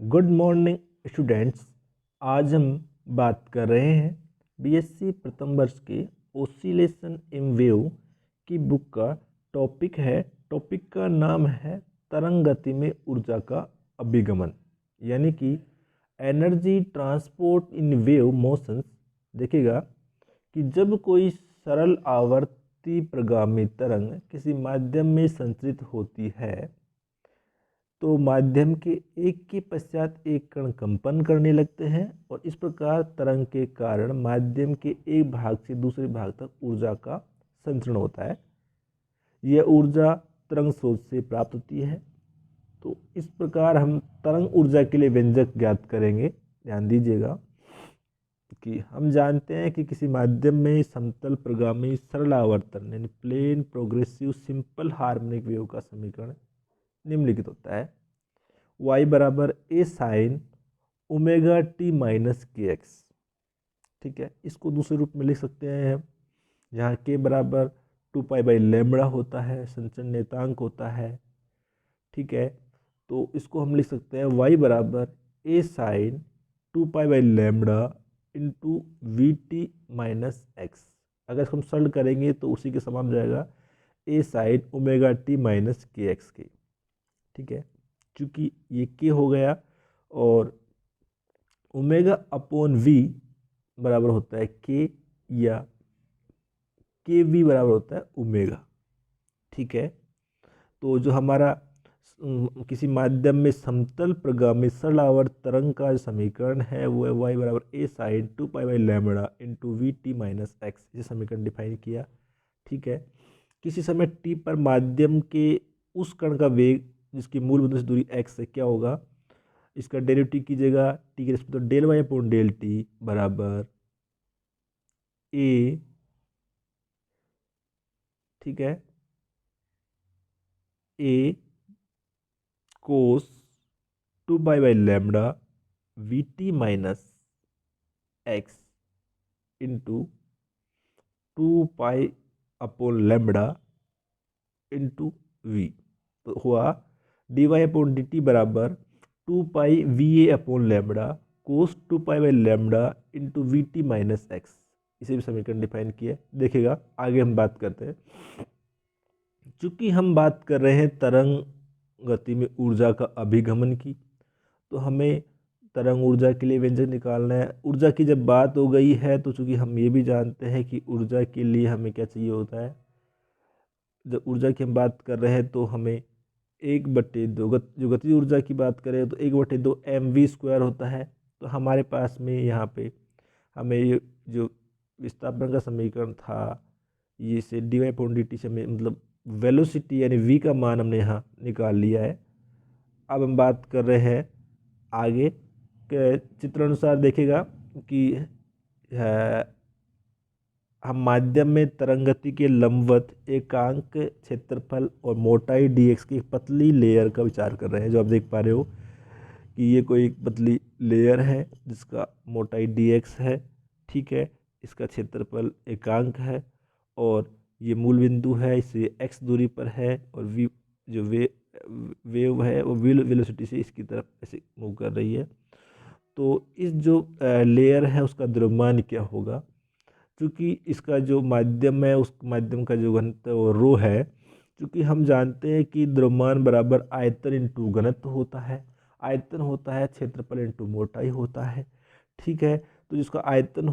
Good morning students. आज हम बात कर रहे हैं बीएससी प्रथम वर्ष के ओसिलेशन इन वेव की बुक का टॉपिक का नाम है तरंग गति में ऊर्जा का अभिगमन, यानी कि energy transport in wave motions. देखिएगा कि जब कोई सरल आवर्ती प्रगामी तरंग किसी माध्यम में संचरित होती है तो माध्यम के एक के पश्चात एक कण कंपन करने लगते हैं और इस प्रकार तरंग के कारण माध्यम के एक भाग से दूसरे भाग तक ऊर्जा का संचरण होता है। यह ऊर्जा तरंग स्रोत से प्राप्त होती है। तो इस प्रकार हम तरंग ऊर्जा के लिए व्यंजक ज्ञात करेंगे। ध्यान दीजिएगा कि हम जानते हैं कि किसी माध्यम में समतल प्रगामी सरल आवर्तन यानी plane progressive simple harmonic wave का समीकरण निम्नलिखित होता है। y बराबर A sine omega t minus k x. ठीक है, इसको दूसरे रूप में लिख सकते हैं हम, जहाँ के बराबर 2π/λ होता है, संचरण नियतांक होता है। ठीक है, तो इसको हम लिख सकते हैं y बराबर A sine 2π/λ into V T minus X. अगर इसको हम सरल करेंगे तो उसी के समान हो जाएगा ए sine omega t minus k x के। ठीक है, चूँकि ये के हो गया और ओमेगा अपॉन वी बराबर होता है के, या के वी बराबर होता है ओमेगा। ठीक है, तो जो हमारा किसी माध्यम में समतल प्रगामी सरल आवर्त तरंग का जो समीकरण है वो है y बराबर A sine 2π/λ into V T minus X. ये समीकरण डिफाइन किया। ठीक है, किसी समय टी पर माध्यम के उस कण का वेग जिसकी मूल बिंदु से दूरी x है क्या होगा, इसका डेरिवेटिव कीजिएगा टी के रिस्पेक्ट तो del Y upon del T बराबर ए। ठीक है, A cos 2π/λ V T minus X into 2π/λ into V. तो हुआ D Y upon D T बराबर 2π/VA/λ cos 2π/λ into V T minus X. इसे भी समीकरण डिफाइन किया। देखिएगा आगे हम बात करते हैं। चूंकि हम बात कर रहे हैं तरंग गति में ऊर्जा का अभिगमन की, तो हमें तरंग ऊर्जा के लिए व्यंजक निकालना है। ऊर्जा की जब बात हो गई है तो चूंकि हम ये भी जानते हैं कि ऊर्जा के लिए हमें क्या चाहिए होता है, जब ऊर्जा की हम बात कर रहे हैं तो हमें 1/2 जो गतिज ऊर्जा की बात करें तो 1/2 mv² होता है। तो हमारे पास में यहाँ पे हमें ये जो विस्थापन का समीकरण था ये से d Y upon D t से हमें मतलब वेलोसिटी यानी v का मान हमने यहाँ निकाल लिया है। अब हम बात कर रहे हैं आगे के चित्र अनुसार। देखेगा कि हम माध्यम में तरंगति के लंबवत एकांक क्षेत्रफल और मोटाई dx की एक पतली लेयर का विचार कर रहे हैं। जो आप देख पा रहे हो कि ये कोई एक पतली लेयर है जिसका मोटाई dx है। ठीक है, इसका क्षेत्रफल एकांक है और ये मूल बिंदु है, इसे x दूरी पर है और v जो वेव है वो वेलोसिटी से इसकी तरफ ऐसे मूव कर रही है। तो इस जो लेयर है उसका द्रव्यमान क्या होगा, क्योंकि इसका जो माध्यम है उस माध्यम का जो घनत्व वो रो है। क्योंकि हम जानते हैं कि द्रव्यमान बराबर आयतन इंटू घनत्व होता है। आयतन होता है क्षेत्रफल इंटू मोटाई होता है। ठीक है, तो जिसका आयतन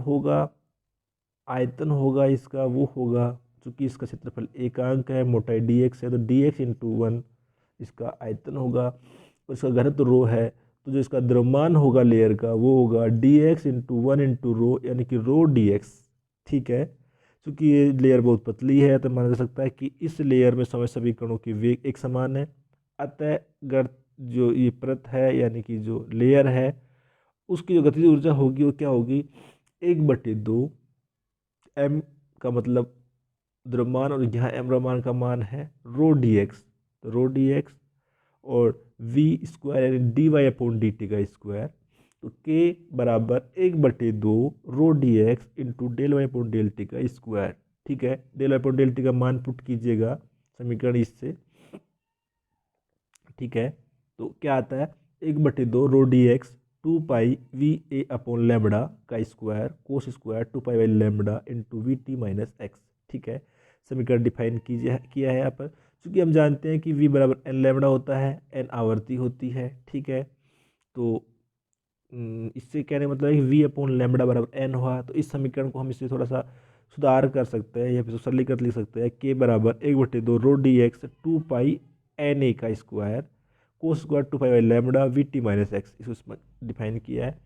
होगा इसका वो होगा, चूँकि इसका क्षेत्रफल एकांक है, मोटाई dx है, तो dx इंटू 1 इसका आयतन होगा और इसका घनत्व रो है। तो जो इसका द्रव्यमान होगा लेयर का वो होगा dx इंटू 1 इंटू रो, यानी कि रो dx। ठीक है, क्योंकि ये लेयर बहुत पतली है तो माना जा सकता है कि इस लेयर में सभी कणों की वेग एक समान है। अतः गर्त जो ये परत है यानी कि जो लेयर है उसकी जो गतिज ऊर्जा होगी वो क्या होगी, 1/2 m का मतलब द्रव्यमान और यहाँ m द्रव्यमान का मान है रो dx, तो रो dx और v² यानी d Y upon D t का स्क्वायर। तो k बराबर 1/2 rho dx into del Y upon del t का स्क्वायर। ठीक है, del Y upon del t का मान पुट कीजिएगा समीकरण इससे। ठीक है, तो क्या आता है 1/2 रो डी एक्स 2π VA/λ का square cos square 2π/λ into VT minus X. ठीक है, समीकरण डिफाइन किया है यहाँ पर। क्योंकि हम जानते हैं कि V बराबर एन लैम्बडा होता है, एन आवर्ती होती है। ठीक है, तो इससे कहने का मतलब है कि V/λ बराबर एन हुआ। तो इस समीकरण को हम इससे थोड़ा सा सुधार कर सकते हैं या फिर सरलीकृत लिख सकते हैं। K बराबर 1/2 रो डी एक्स 2π NA का square cos square 2π/λ VT minus X, इसको डिफाइन किया है।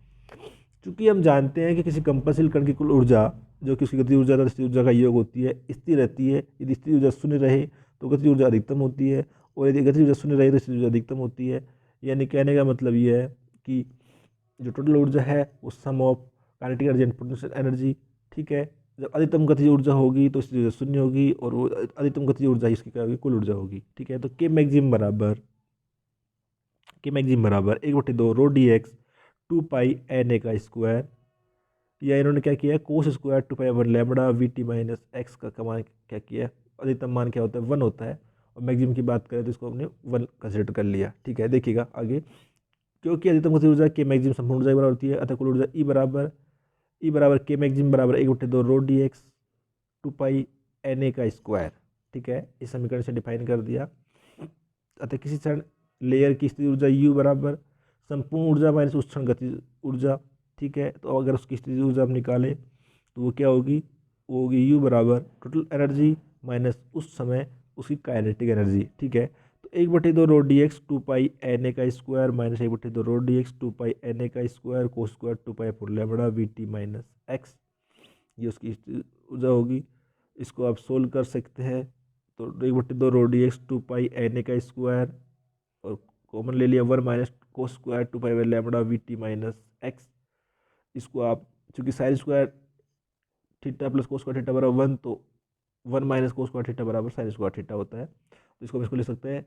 चूँकि हम जानते हैं कि किसी कंपनशील कण की कुल ऊर्जा जो कि उसकी गतिज ऊर्जा तथा स्थिर ऊर्जा का योग होती है, स्थिर रहती है। यदि स्थिर ऊर्जा शून्य रहे तो गतिज ऊर्जा अधिकतम होती है, और यदि गतिज ऊर्जा शून्य रहे तो स्थिर ऊर्जा अधिकतम होती है। यानी कहने का मतलब ये है कि जो टोटल ऊर्जा है वो sum of kinetic energy and potential energy. ठीक है, जब अधिकतम गतिज ऊर्जा होगी तो स्थिर ऊर्जा शून्य होगी, और वो अधिकतम गतिज ऊर्जा इसकी क्या होगी, कुल ऊर्जा होगी। ठीक है, तो के मैक्सिमम बराबर 1/2 रो डी एक्स 2π NA का स्क्वायर, या इन्होंने क्या किया है, cos square 2π/λ VT minus X का मान क्या किया है, अधिकतम मान क्या होता है, 1 होता है, और मैक्सिमम की बात करें तो इसको हमने 1 कंसिडर कर लिया। ठीक है, देखिएगा आगे, क्योंकि अधिकतम गतिज ऊर्जा के मैक्सिमम संपूर्ण ऊर्जा बराबर होती है, अतः कुल ऊर्जा ई बराबर के मैक्सिमम बराबर 1/2 रो डी एक्स 2π NA का स्क्वायर। ठीक है, इस समीकरण से डिफाइन कर दिया। अतः किसी क्षण लेयर की स्थिति ऊर्जा U बराबर संपूर्ण ऊर्जा माइनस उस क्षण गतिज ऊर्जा। ठीक है, तो अगर उसकी स्थिति ऊर्जा हम निकालें तो वो क्या होगी, वो होगी U बराबर टोटल एनर्जी माइनस उस समय उसकी काइनेटिक एनर्जी। ठीक है, तो 1/2 रो डी एक्स 2π NA का square minus 1/2 rho D X 2π NA का square cos square 2π/λ VT minus X, ये उसकी ऊर्जा होगी। इसको आप सोल्व कर सकते हैं, तो 1/2 रो डी एक्स 2π NA का स्क्वायर, और कॉमन ले लिया 1 minus cos square 2π/λ VT minus X. इसको आप चूँकि sine square theta plus cos square theta बराबर 1, तो 1 माइनस कोस स्क्वायर थीटा बराबर साइन स्क्वायर थीटा होता है। तो इसको हम इसको लिख सकते हैं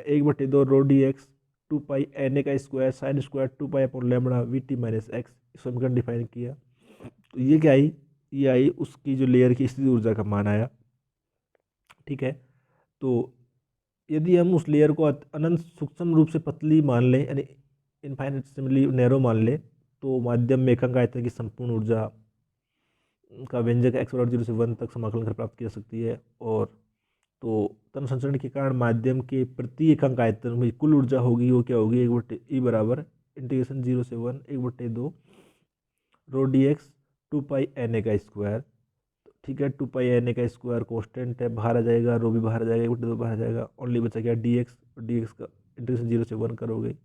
1/2 रो डी एक्स 2π NA का square sine square 2π/λ VT minus X, इसको समीकरण डिफाइन किया। तो ये क्या आई, ये आई उसकी जो लेयर की स्थिति ऊर्जा का मान आया। ठीक है, तो यदि हम उस लेयर को अनंत सूक्ष्म रूप से पतली मान लें, यानी इनफाइनेटली नैरो मान लें, तो माध्यम में एकांक आयतन की संपूर्ण ऊर्जा का व्यंजक x बराबर 0 से 1 तक समाकलन कर प्राप्त की जा सकती है। और तो तन संचरण के कारण माध्यम के प्रति एकांक आयतन में कुल ऊर्जा होगी, वो क्या होगी, 1/E बराबर इंटीग्रेशन 0 से 1 1/2 रो डी एक्स 2π NA का स्क्वायर। ठीक है, 2π NA का स्क्वायर कॉन्स्टेंट है, बाहर आ जाएगा, रो भी बाहर आ जाएगा, 1/2 बाहर आ जाएगा, ओनली बचा क्या dx का इंटीग्रेशन 0 से 1 करोगे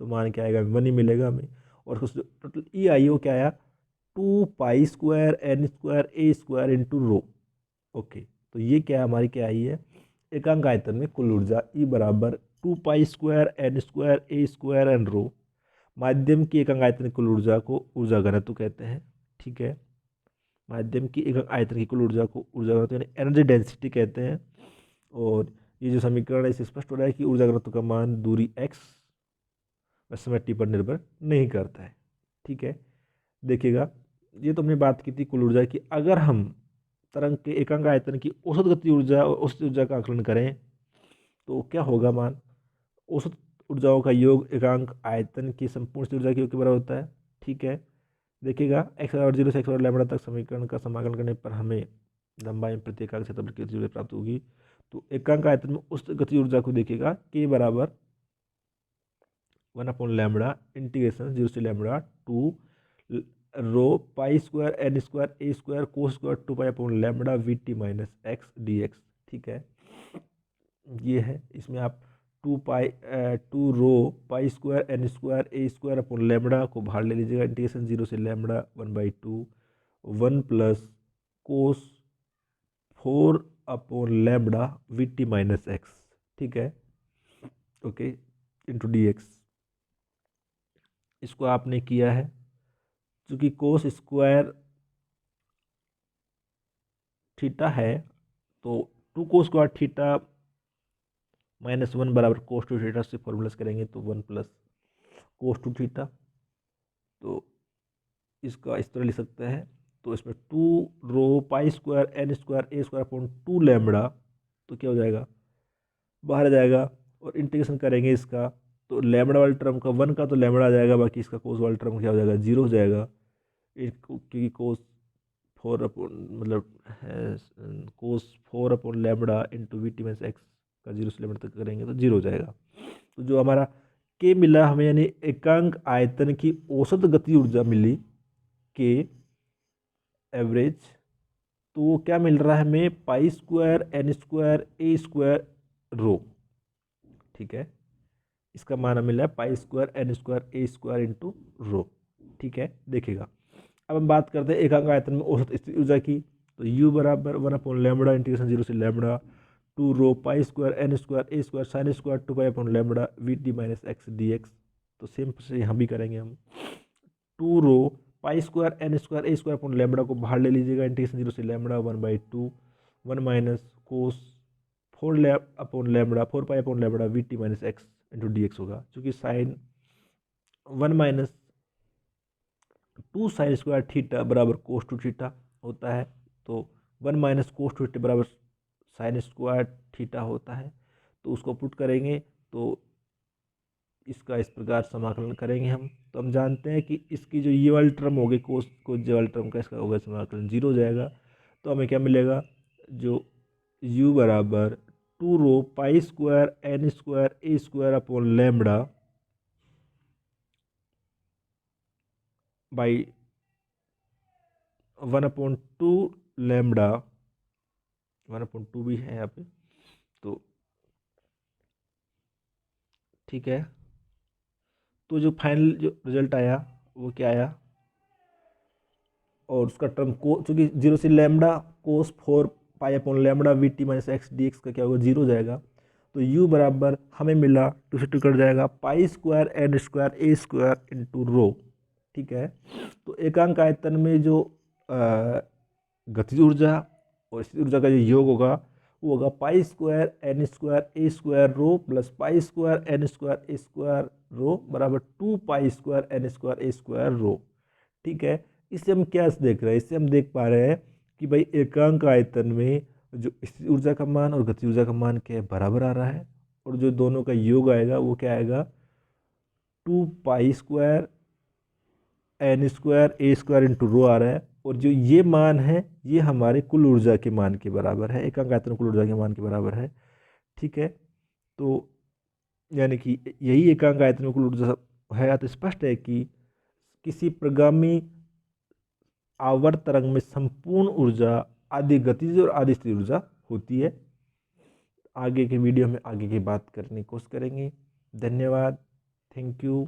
तो मान क्या आएगा, 1 ही मिलेगा हमें। और उसको टोटल ई आई वो क्या आया, 2π² N² A² into rho. Okay, तो ये क्या हमारी क्या आई है, एकांक आयतन में कुल ऊर्जा ई बराबर 2π² N² A² एंड रो। माध्यम की एकांक आयतन कुल ऊर्जा को ऊर्जा घनत्व कहते हैं। ठीक है, माध्यम की एकांक आयतन की कुल ऊर्जा को ऊर्जा घनत्व यानी एनर्जी डेंसिटी कहते हैं। और ये जो समीकरण है इससे स्पष्ट हो रहा है कि ऊर्जा घनत्व का मान दूरी x व समय t पर निर्भर नहीं करता है। ठीक है, देखिएगा, ये तो हमने बात की थी कुल ऊर्जा की। अगर हम तरंग के एकांक आयतन की औसत गति ऊर्जा और औसत ऊर्जा का आकलन करें तो क्या होगा मान, औसत ऊर्जाओं का योग एकांक आयतन की संपूर्ण ऊर्जा के योग के बराबर होता है। ठीक है, देखिएगा x बराबर 0 से x बराबर लैम्बडा तक समीकरण का समाकलन करने पर हमें लंबाई में प्रति एकांक क्षेत्रफल की गति ऊर्जा प्राप्त होगी। तो एकांक आयतन में उस गति ऊर्जा को देखिएगा, k बराबर 1/λ इंटीग्रेशन 0 से lambda 2 rho π² N² A² cos square 2π/λ VT minus X dx। ठीक है, ये है, इसमें आप 2 रो π² N² A² को बाहर ले लीजिएगा, इंटीग्रेशन 0 से lambda 1/2 1 plus cos 4/λ VT minus X. ठीक है, ओके, इंटू dx। इसको आपने किया है, चूँकि कोस स्क्वायर थीटा है तो 2 कोस स्क्वायर थीटा माइनस 1 बराबर कोस 2 थीटा से फॉर्मूलास करेंगे तो 1 प्लस कोस 2 थीटा। तो इसका इस तरह लिख सकते हैं, तो इसमें 2 रो π² N² A² 2 लैम्बडा, तो क्या हो जाएगा, बाहर आ जाएगा, और इंटीग्रेशन करेंगे इसका तो लैम्बडा वाले टर्म का 1 का तो लैम्बडा आ जाएगा, बाकी इसका कोस वाला टर्म क्या हो जाएगा, 0 हो जाएगा। क्योंकि कोस 4 अपॉन मतलब कोस 4 upon lambda into V T minus X का 0 से लैम्बडा तक करेंगे तो 0 हो जाएगा। तो जो हमारा के मिला हमें, यानी एकांक आयतन की औसत गति ऊर्जा मिली के एवरेज, तो वो क्या मिल रहा है हमें, पाई square N square A square rho. ठीक है, इसका मान हमें मिला है पाई square N square A square into rho. ठीक है, देखिएगा अब हम बात करते हैं एकांक आयतन में औसत स्थिति ऊर्जा की। तो U बराबर 1 अपॉन लैम्बडा इंटीग्रेशन 0 से lambda 2 rho pi square N square A square sine square 2 pi upon lambda V T minus X D X. तो सेम से यहाँ भी करेंगे हम, 2 rho pi square N square A square upon lambda को बाहर ले लीजिएगा, इंटीग्रेशन 0 से lambda 1/2 1 minus cos 4 upon lambda 4 pi upon lambda V T minus X into D X होगा, चूँकि sign 1 minus 2 sine square theta बराबर कोस टू थीटा होता है। तो 1 माइनस कोस टू थीटा बराबर साइन स्क्वायर थीटा होता है। तो उसको पुट करेंगे तो इसका इस प्रकार समाकलन करेंगे हम। तो हम जानते हैं कि इसकी जो ये वाली टर्म होगी कोस को जे वाली टर्म का, इसका होगा समाकलन 0 हो जाएगा। तो हमें क्या मिलेगा, जो u बराबर 2 rho pi square N square A square upon lambda by 1/2 lambda 1/2 भी है यहाँ पे। तो ठीक है, तो जो फाइनल जो रिजल्ट आया वो क्या आया, और उसका टर्म को चूँकि 0 से लैम्बडा कोस 4 pi upon lambda V T minus X D x का क्या होगा, 0 हो जाएगा। तो u बराबर हमें मिला 2 से 2 कट जाएगा पाई square N square A square into rho. ठीक है, तो एकांक आयतन में जो गतिज ऊर्जा और स्थितिज ऊर्जा का जो योग होगा वो होगा pi square N square A square rho plus pi square N square A square rho बराबर 2 pi square N square A square rho. ठीक है, इससे हम क्या देख रहे हैं, इससे हम देख पा रहे हैं कि भाई एकांक आयतन में जो स्थितिज ऊर्जा का मान और गतिज ऊर्जा का मान क्या है, बराबर आ रहा है। और जो दोनों का योग आएगा वो क्या आएगा, 2 pi square N square A square into rho आ रहा है। और जो ये मान है ये हमारे कुल ऊर्जा के मान के बराबर है, एकांक आयतन कुल ऊर्जा के मान के बराबर है। ठीक है, तो यानी कि यही एकांक आयतन में कुल ऊर्जा है। तो स्पष्ट है कि किसी प्रगामी आवर्त तरंग में संपूर्ण ऊर्जा आधी गतिज और आधी स्थिर ऊर्जा होती है। आगे के वीडियो में आगे की बात करने की कोशिश करेंगे। धन्यवाद, थैंक यू।